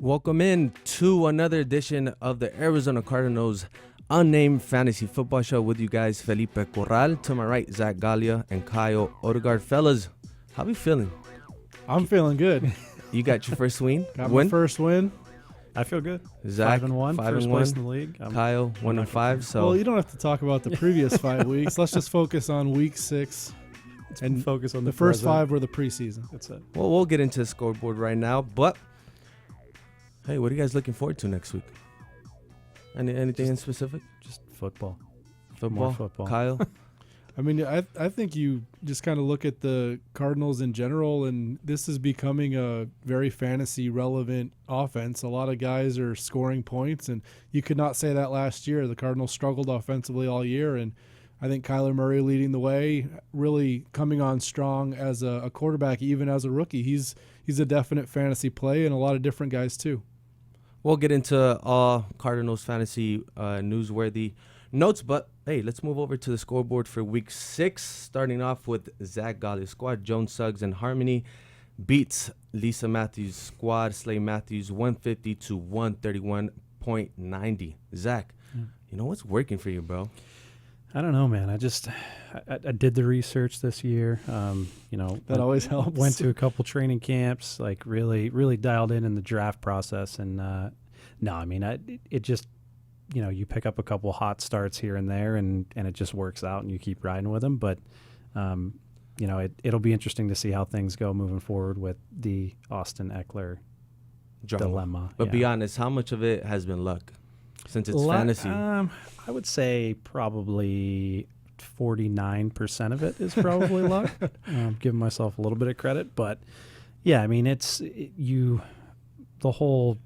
Welcome in to another edition of the Arizona Cardinals Unnamed Fantasy Football Show with you guys, Felipe Corral. To my right, Zach Galia and Kyle Odegard. Fellas, how you feeling? I'm feeling good. You got your first win? Got my first win. I feel good. Zach, 5-1, first place in the league. Kyle, 1-5. So, well, you don't have to talk about the previous 5 weeks. Let's just focus on week 6. And focus on the first 5 were the preseason. That's it. Well, we'll get into the scoreboard right now, but hey, what are you guys looking forward to next week? Anything in specific? Just football. More football. Kyle? I mean, I think you just kind of look at the Cardinals in general, and this is becoming a very fantasy-relevant offense. A lot of guys are scoring points, and you could not say that last year. The Cardinals struggled offensively all year, and I think Kyler Murray leading the way, really coming on strong as a quarterback, even as a rookie. He's a definite fantasy play, and a lot of different guys too. We'll get into all Cardinals fantasy newsworthy notes, but hey, let's move over to the scoreboard for week 6, starting off with Zach Galia's squad. Jones, Suggs, and Harmony beats Lisa Matthews' squad. Slay Matthews 150 to 131.90. Zach, you know what's working for you, bro? I don't know, man. I did the research this year. That always helps. Went to a couple training camps, like really dialed in the draft process. And no, I mean, it just, you pick up a couple hot starts here and there, and it just works out, and you keep riding with them. But it'll be interesting to see how things go moving forward with the Austin Eckler dilemma. But be honest, how much of it has been luck? Since it's fantasy, I would say probably 49% of it is probably luck. Giving myself a little bit of credit, but yeah, I mean, the whole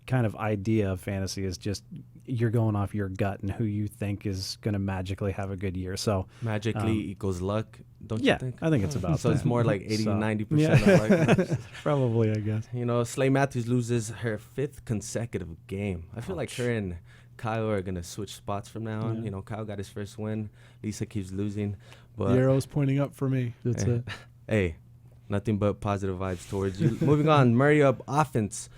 kind of idea of fantasy is just you're going off your gut and who you think is going to magically have a good year. So magically equals luck, don't you think? I think it's about so that. it's more like 80-90% of luck. Probably, I guess. Slay Matthews loses her 5th consecutive game. I feel like her and Kyle are going to switch spots from now on. Yeah. Kyle got his first win. Lisa keeps losing. But the arrow's pointing up for me. That's it. Hey, nothing but positive vibes towards you. Moving on, Murray Up offense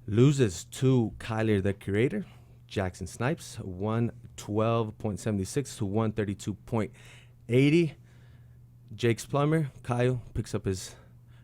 loses to Kyler the Curator. Jackson Snipes, 112.76 to 132.80. Jake's Plumber, Kyle, picks up his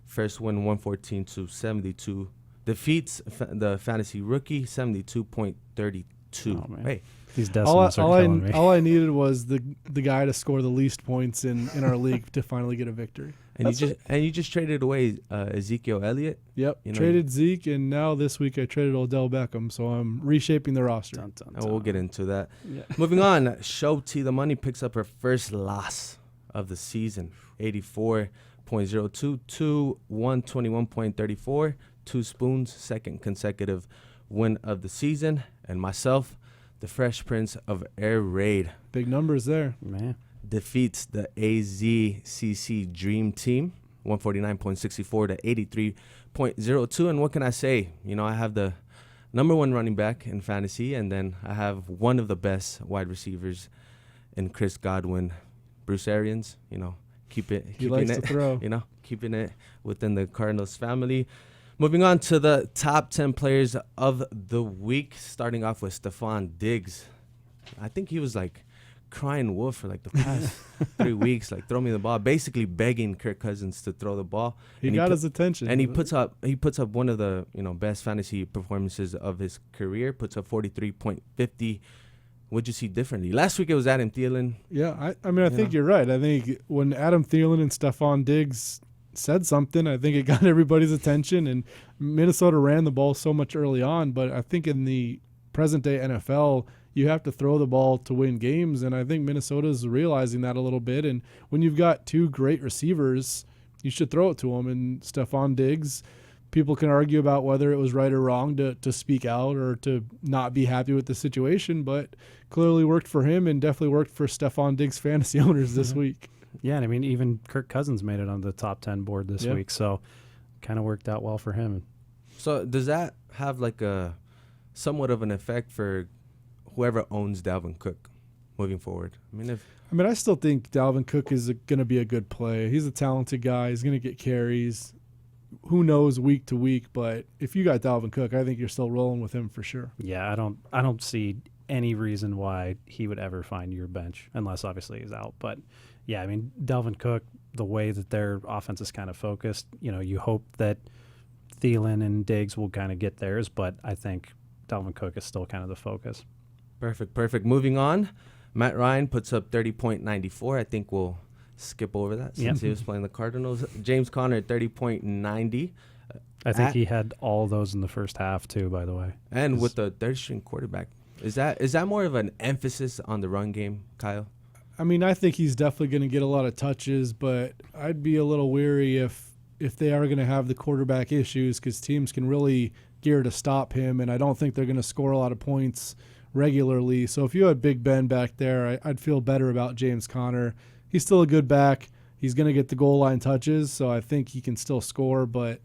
first win, 114 to 72. Defeats the fantasy rookie, 72.32. Oh, man. Hey, these decimals are killing me. All I needed was the guy to score the least points in our league to finally get a victory. And you just traded away Ezekiel Elliott. Yep, traded Zeke, and now this week I traded Odell Beckham, so I'm reshaping the roster. And we'll get into that. Yeah. Moving on, Show T the Money picks up her first loss of the season, 84.02 to 121.34. 2 Spoons, second consecutive win of the season. And myself, the Fresh Prince of Air Raid. Big numbers there. Man. Defeats the AZCC Dream Team, 149.64 to 83.02. And what can I say? I have the number 1 running back in fantasy, and then I have one of the best wide receivers in Chris Godwin. Bruce Arians, keeping it within the Cardinals family. Moving on to the top 10 players of the week, starting off with Stefon Diggs. I think he was like crying wolf for like the past 3 weeks, like throw me the ball, basically begging Kirk Cousins to throw the ball. He got his attention, and he puts up one of the best fantasy performances of his career. Puts up 43.50. What'd you see differently? Last week it was Adam Thielen. Yeah, I think you're right. I think when Adam Thielen and Stefon Diggs said something, I think it got everybody's attention, and Minnesota ran the ball so much early on, but I think in the present day NFL, you have to throw the ball to win games, and I think Minnesota's realizing that a little bit. And when you've got 2 great receivers, you should throw it to them. And Stefon Diggs, people can argue about whether it was right or wrong to speak out or to not be happy with the situation, but clearly worked for him and definitely worked for Stefon Diggs fantasy owners this week. Yeah, and I mean, even Kirk Cousins made it on the top 10 board this week, so kind of worked out well for him. So does that have like a somewhat of an effect for whoever owns Devon Cook? moving forward? I still think Dalvin Cook is going to be a good play. He's a talented guy. He's going to get carries. Who knows week to week, but if you got Dalvin Cook, I think you're still rolling with him for sure. Yeah, I don't see any reason why he would ever find your bench unless obviously he's out. But yeah, Dalvin Cook, the way that their offense is kind of focused, you hope that Thielen and Diggs will kind of get theirs, but I think Dalvin Cook is still kind of the focus. Perfect. Moving on, Matt Ryan puts up 30.94. I think we'll skip over that since he was playing the Cardinals. James Conner, 30.90. I think he had all those in the first half too, by the way. And with the third-string quarterback, is that more of an emphasis on the run game, Kyle? I think he's definitely going to get a lot of touches, but I'd be a little weary if they are going to have the quarterback issues because teams can really gear to stop him, and I don't think they're going to score a lot of points regularly. So if you had Big Ben back there, I'd feel better about James Conner. He's still a good back. He's going to get the goal line touches, so I think he can still score, but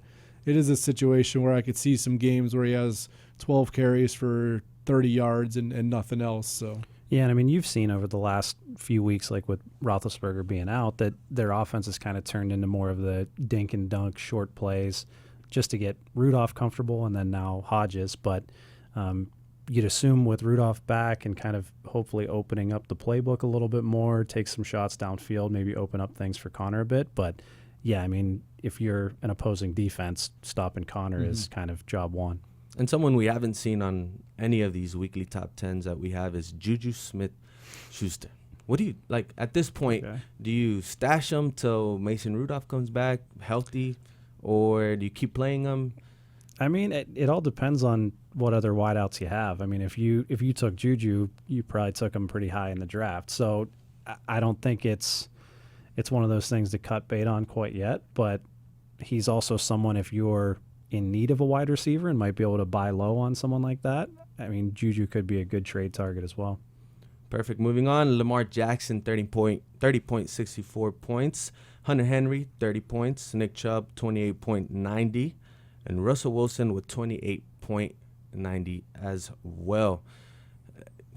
it is a situation where I could see some games where he has 12 carries for 30 yards and nothing else. So yeah, and you've seen over the last few weeks, like with Roethlisberger being out, that their offense has kind of turned into more of the dink and dunk short plays just to get Rudolph comfortable and then now Hodges. But you'd assume with Rudolph back and kind of hopefully opening up the playbook a little bit more, take some shots downfield, maybe open up things for Conner a bit. But yeah, if you're an opposing defense, stopping Conner is kind of job one. And someone we haven't seen on any of these weekly top 10s that we have is Juju Smith-Schuster. What do you like at this point? Okay. Do you stash him till Mason Rudolph comes back healthy, or do you keep playing him? It all depends on what other wideouts you have. If you took Juju, you probably took him pretty high in the draft. So I don't think it's one of those things to cut bait on quite yet. But he's also someone, if you're in need of a wide receiver and might be able to buy low on someone like that, Juju could be a good trade target as well. Perfect. Moving on, Lamar Jackson, 30.64 points. Hunter Henry, 30 points. Nick Chubb, 28.90. And Russell Wilson with 28.90 as well.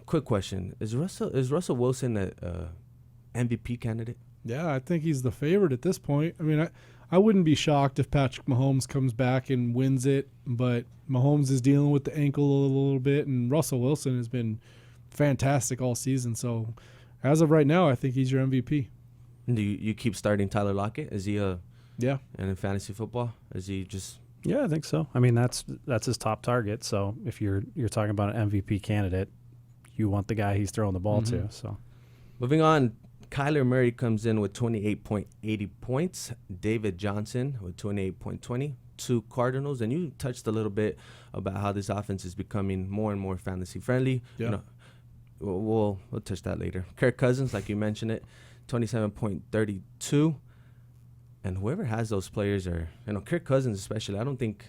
Quick question. Is Russell Wilson a MVP candidate? Yeah, I think he's the favorite at this point. I wouldn't be shocked if Patrick Mahomes comes back and wins it, but Mahomes is dealing with the ankle a little bit, and Russell Wilson has been fantastic all season. So as of right now, I think he's your MVP. Do you keep starting Tyler Lockett? Is he and in fantasy football? Is he just... Yeah, I think so. That's his top target. So if you're talking about an MVP candidate, you want the guy he's throwing the ball to. So moving on, Kyler Murray comes in with 28.80 points. David Johnson with 28.20. 2 Cardinals. And you touched a little bit about how this offense is becoming more and more fantasy friendly. Yeah. We'll touch that later. Kirk Cousins, like you mentioned it, 27.32. And whoever has those players are, Kirk Cousins especially, I don't think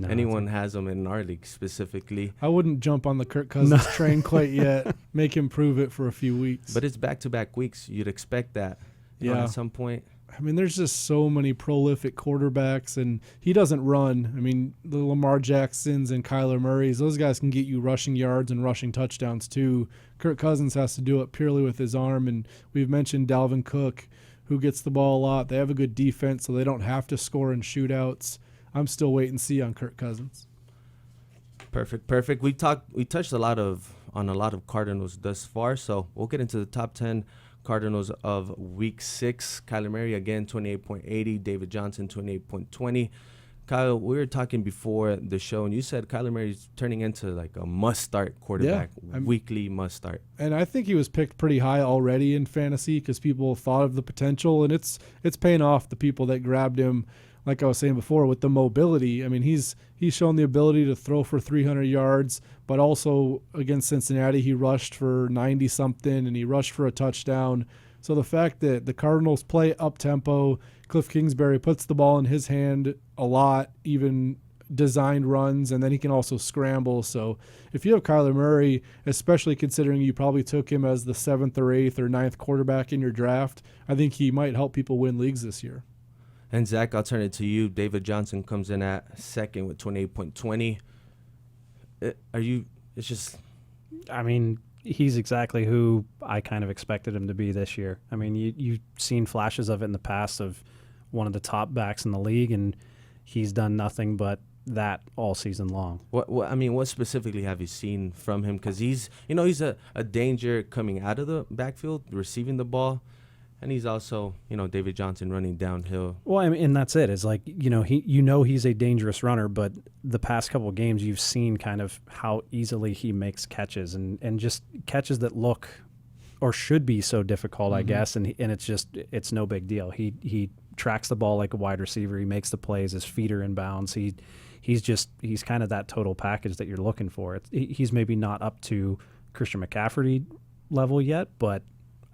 anyone has them in our league specifically. I wouldn't jump on the Kirk Cousins train quite yet. Make him prove it for a few weeks. But it's back-to-back weeks. You'd expect that at some point. There's just so many prolific quarterbacks, and he doesn't run. The Lamar Jacksons and Kyler Murrays, those guys can get you rushing yards and rushing touchdowns too. Kirk Cousins has to do it purely with his arm, and we've mentioned Dalvin Cook, who gets the ball a lot. They have a good defense, so they don't have to score in shootouts. I'm still wait and see on Kirk Cousins. Perfect. We touched on a lot of Cardinals thus far, so we'll get into the top 10 Cardinals of Week 6. Kyler Murray, again, 28.80. David Johnson, 28.20. Kyle, we were talking before the show, and you said Kyler Murray's turning into like a must-start quarterback, weekly must-start. And I think he was picked pretty high already in fantasy because people thought of the potential, and it's paying off the people that grabbed him, like I was saying before, with the mobility. He's shown the ability to throw for 300 yards, but also against Cincinnati, he rushed for 90-something, and he rushed for a touchdown. So the fact that the Cardinals play up-tempo, Cliff Kingsbury puts the ball in his hand a lot, even designed runs, and then he can also scramble. So if you have Kyler Murray, especially considering you probably took him as the 7th or 8th or 9th quarterback in your draft, I think he might help people win leagues this year. And Zach, I'll turn it to you. David Johnson comes in at second with 28.20. he's exactly who I kind of expected him to be this year. I mean, you've seen flashes of it in the past of one of the top backs in the league, and he's done nothing but that all season long. What specifically have you seen from him? Because he's a danger coming out of the backfield, receiving the ball, and he's also, David Johnson running downhill. Well, I mean, and that's it. It's like, he's a dangerous runner, but the past couple of games you've seen kind of how easily he makes catches and just catches that look or should be so difficult, I guess, and it's no big deal. He tracks the ball like a wide receiver. He makes the plays. His feet are in bounds. He's kind of that total package that you're looking for. He's maybe not up to Christian McCaffrey level yet, but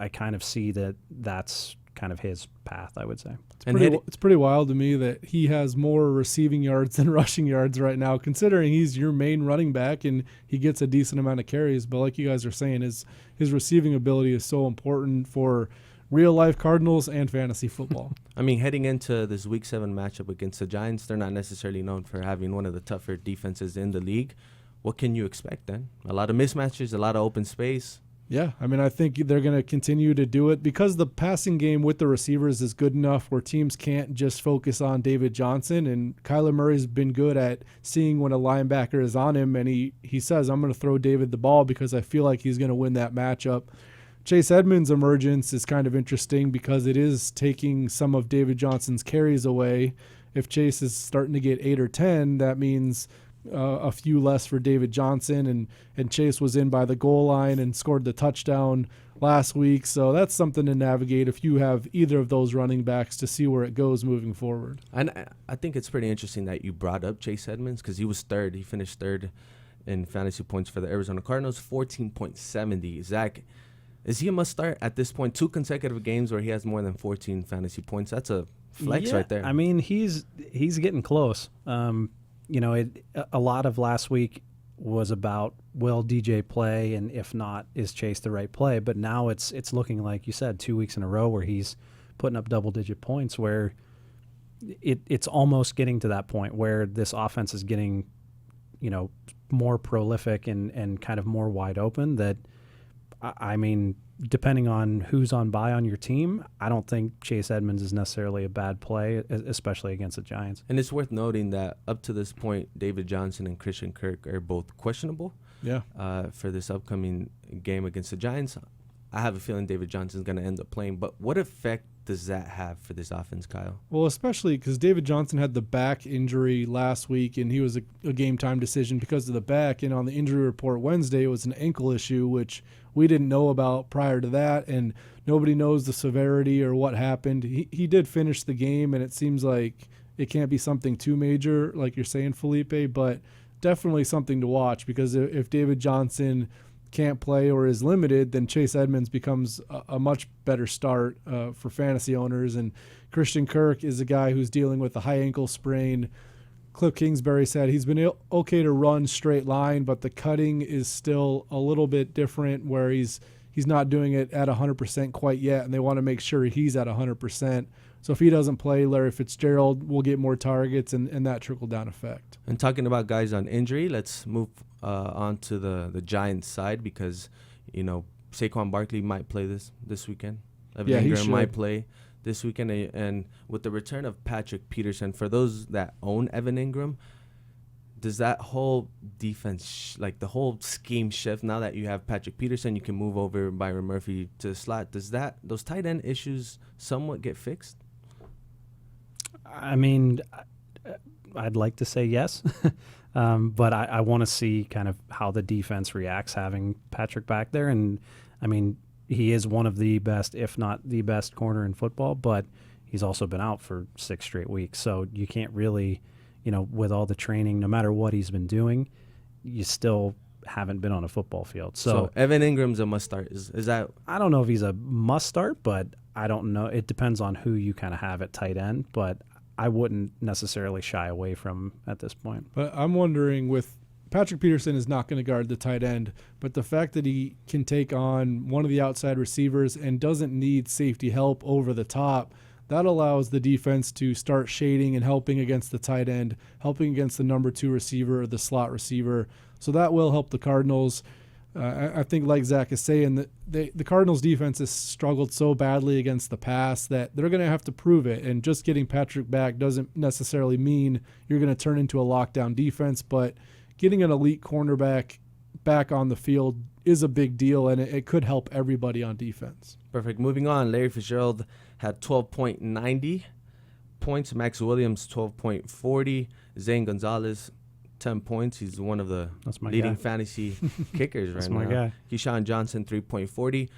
I kind of see that's kind of his path, I would say. It's pretty wild to me that he has more receiving yards than rushing yards right now, considering he's your main running back and he gets a decent amount of carries. But like you guys are saying, his receiving ability is so important for real-life Cardinals and fantasy football. I mean, heading into this Week 7 matchup against the Giants, they're not necessarily known for having one of the tougher defenses in the league. What can you expect then? A lot of mismatches, a lot of open space. Yeah, I mean, I think they're going to continue to do it because the passing game with the receivers is good enough where teams can't just focus on David Johnson. And Kyler Murray's been good at seeing when a linebacker is on him, and he says, I'm going to throw David the ball because I feel like he's going to win that matchup. Chase Edmonds' emergence is kind of interesting because it is taking some of David Johnson's carries away. If Chase is starting to get 8 or 10, that means a few less for David Johnson, and Chase was in by the goal line and scored the touchdown last week. So that's something to navigate if you have either of those running backs to see where it goes moving forward. And I think it's pretty interesting that you brought up Chase Edmonds because he was third. He finished third in fantasy points for the Arizona Cardinals, 14.70. Zach, is he a must-start at this point? 2 consecutive games where he has more than 14 fantasy points. That's a flex right there. I mean, he's getting close. A lot of last week was about, will DJ play, and if not, is Chase the right play? But now it's looking like you said 2 weeks in a row where he's putting up double-digit points where it's almost getting to that point where this offense is getting, more prolific and kind of more wide open that – I mean, depending on who's on bye on your team, I don't think Chase Edmonds is necessarily a bad play, especially against the Giants. And it's worth noting that up to this point, David Johnson and Christian Kirk are both questionable. Yeah. For this upcoming game against the Giants. I have a feeling David Johnson's going to end up playing. But what effect does that have for this offense, Kyle? Well, especially because David Johnson had the back injury last week, and he was a game-time decision because of the back. And on the injury report Wednesday, it was an ankle issue, which we didn't know about prior to that, and nobody knows the severity or what happened. He did finish the game, and it seems like it can't be something too major, like you're saying, Felipe, but definitely something to watch because if David Johnson can't play or is limited, then Chase Edmonds becomes a much better start for fantasy owners. And Christian Kirk is a guy who's dealing with a high ankle sprain. Cliff Kingsbury said he's been okay to run straight line, but the cutting is still a little bit different where he's not doing it at 100% quite yet, and they want to make sure he's at 100%. So if he doesn't play, Larry Fitzgerald will get more targets and that trickle-down effect. And talking about guys on injury, let's move on to the Giants side because, Saquon Barkley might play this weekend. Evan Ingram might play this weekend. And with the return of Patrick Peterson, for those that own Evan Ingram, does that whole defense, like the whole scheme shift now that you have Patrick Peterson, you can move over Byron Murphy to the slot? Does those tight end issues somewhat get fixed? I mean, I'd like to say yes, but I want to see kind of how the defense reacts having Patrick back there. And, I mean, he is one of the best, if not the best corner in football, but he's also been out for 6 straight weeks. So you can't really, with all the training, no matter what he's been doing, you still haven't been on a football field. So Evan Ingram's a must-start. Is that? I don't know if he's a must-start, but I don't know. It depends on who you kind of have at tight end, but I wouldn't necessarily shy away from at this point. But I'm wondering, with Patrick Peterson is not going to guard the tight end, but the fact that he can take on one of the outside receivers and doesn't need safety help over the top, that allows the defense to start shading and helping against the tight end, helping against the number 2 receiver or the slot receiver. So that will help the Cardinals. I think, like Zach is saying, that the Cardinals' defense has struggled so badly against the pass that they're going to have to prove it. And just getting Patrick back doesn't necessarily mean you're going to turn into a lockdown defense, but getting an elite cornerback back on the field is a big deal, and it could help everybody on defense. Perfect. Moving on, Larry Fitzgerald had 12.90 points. Max Williams, 12.40. Zane Gonzalez, 10 points. He's one of the leading fantasy kickers right now. That's my guy. Keyshawn Johnson, 3.40.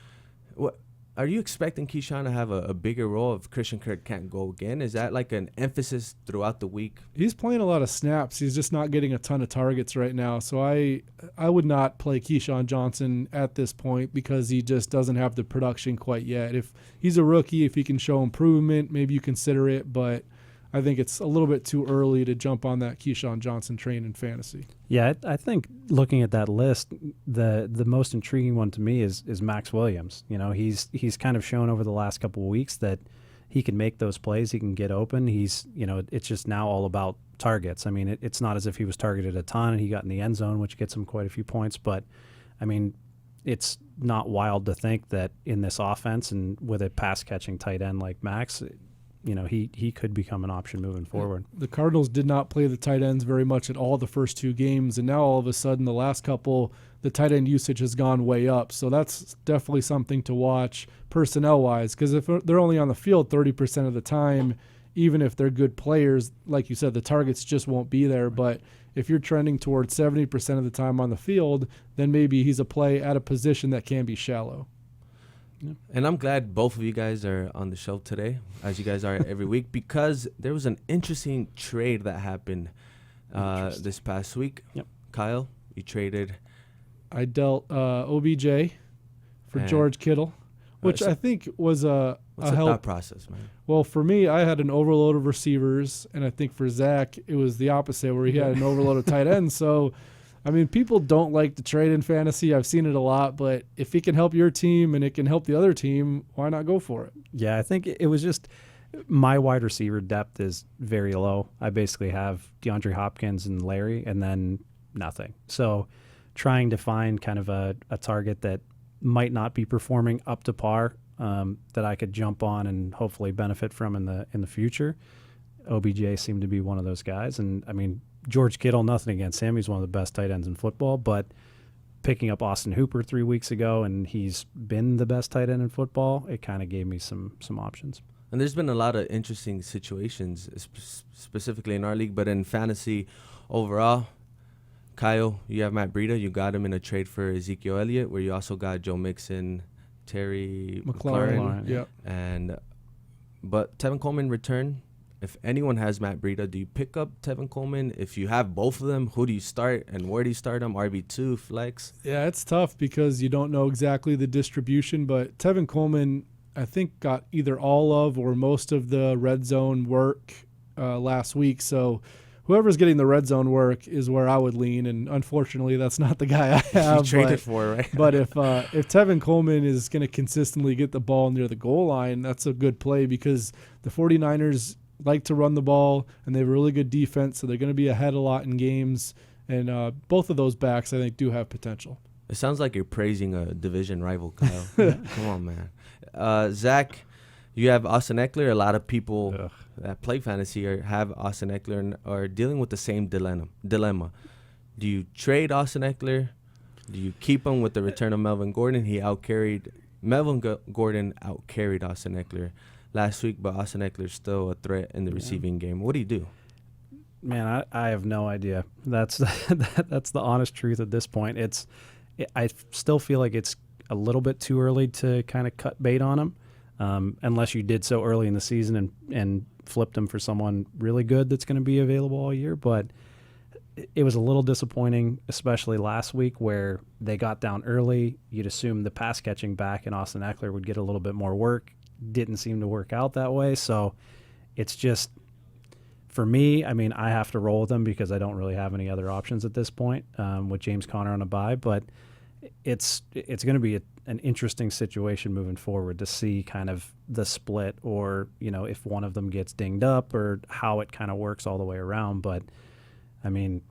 What are you expecting Keyshawn to have a bigger role if Christian Kirk can't go again? Is that like an emphasis throughout the week? He's playing a lot of snaps. He's just not getting a ton of targets right now. So I would not play Keyshawn Johnson at this point because he just doesn't have the production quite yet. If he's a rookie, if he can show improvement, maybe you consider it, but I think it's a little bit too early to jump on that Keyshawn Johnson train in fantasy. Yeah, I think looking at that list, the most intriguing one to me is Max Williams. You know, he's kind of shown over the last couple of weeks that he can make those plays. He can get open. It's just now all about targets. I mean, it's not as if he was targeted a ton and he got in the end zone, which gets him quite a few points. But, I mean, it's not wild to think that in this offense and with a pass-catching tight end like Max, he could become an option moving forward. The Cardinals did not play the tight ends very much at all the first two games, and now all of a sudden the last couple, the tight end usage has gone way up. So that's definitely something to watch personnel-wise, because if they're only on the field 30% of the time, even if they're good players, like you said, the targets just won't be there. But if you're trending towards 70% of the time on the field, then maybe he's a play at a position that can be shallow. And I'm glad both of you guys are on the show today, as you guys are every week, because there was an interesting trade that happened this past week. Yep. Kyle, you traded. I dealt OBJ for George Kittle, which I think was a help. Thought process, man? Well, for me, I had an overload of receivers, and I think for Zach, it was the opposite, where he had an overload of tight ends. So, I mean, people don't like to trade in fantasy. I've seen it a lot, but if it can help your team and it can help the other team, why not go for it? Yeah, I think it was just my wide receiver depth is very low. I basically have DeAndre Hopkins and Larry and then nothing. So trying to find kind of a target that might not be performing up to par that I could jump on and hopefully benefit from in the future. OBJ seemed to be one of those guys. And, I mean, George Kittle, nothing against him. He's one of the best tight ends in football. But picking up Austin Hooper 3 weeks ago, and he's been the best tight end in football, it kind of gave me some options. And there's been a lot of interesting situations, specifically in our league, but in fantasy overall. Kyle, you have Matt Breida. You got him in a trade for Ezekiel Elliott, where you also got Joe Mixon, Terry McLaurin. Yep. But Tevin Coleman returned. If anyone has Matt Breida, do you pick up Tevin Coleman? If you have both of them, who do you start and where do you start them? RB2, flex? Yeah, it's tough because you don't know exactly the distribution, but Tevin Coleman, I think, got either all of or most of the red zone work last week. So whoever's getting the red zone work is where I would lean, and unfortunately that's not the guy I have. You traded for, right? But if Tevin Coleman is going to consistently get the ball near the goal line, that's a good play because the 49ers – like to run the ball, and they have a really good defense, so they're going to be ahead a lot in games. And both of those backs, I think, do have potential. It sounds like you're praising a division rival, Kyle. Come on, man. Zach, you have Austin Eckler. A lot of people that play fantasy have Austin Eckler and are dealing with the same dilemma. Do you trade Austin Eckler? Do you keep him with the return of Melvin Gordon? Gordon out-carried Austin Eckler last week, but Austin Eckler's still a threat in the receiving game. What do you do? Man, I have no idea. That's that's the honest truth at this point. I still feel like it's a little bit too early to kind of cut bait on him, unless you did so early in the season and flipped him for someone really good that's going to be available all year. But it was a little disappointing, especially last week where they got down early. You'd assume the pass catching back and Austin Eckler would get a little bit more work. Didn't seem to work out that way. So it's just, for me, I mean, I have to roll with them because I don't really have any other options at this point with James Conner on a bye. But it's going to be an interesting situation moving forward to see kind of the split or, if one of them gets dinged up or how it kind of works all the way around. But, I mean,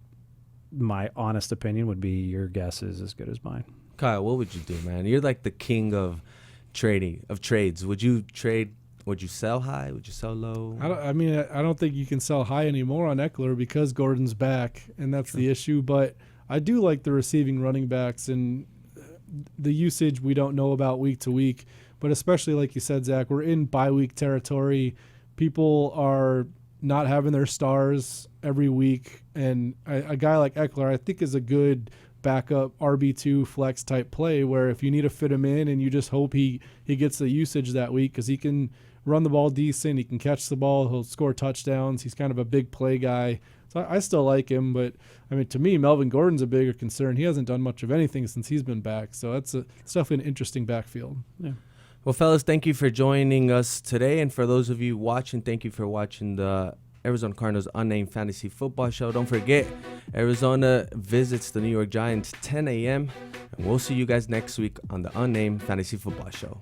my honest opinion would be your guess is as good as mine. Kyle, what would you do, man? You're like the king of trades. Would you trade? Would you sell high? Would you sell low? I don't think you can sell high anymore on Eckler because Gordon's back, and that's the issue. But I do like the receiving running backs, and the usage we don't know about week to week. But especially like you said, Zach, we're in bye-week territory. People are not having their stars every week, and a guy like Eckler I think is a good backup RB2 flex type play where if you need to fit him in and you just hope he gets the usage that week because he can run the ball decent, he can catch the ball, he'll score touchdowns, he's kind of a big play guy. So I still like him, but I mean, to me, Melvin Gordon's a bigger concern. He hasn't done much of anything since he's been back, so it's definitely an interesting backfield. Yeah. Well, fellas, thank you for joining us today. And for those of you watching, thank you for watching the Arizona Cardinals Unnamed Fantasy Football Show. Don't forget, Arizona visits the New York Giants 10 a.m. And we'll see you guys next week on the Unnamed Fantasy Football Show.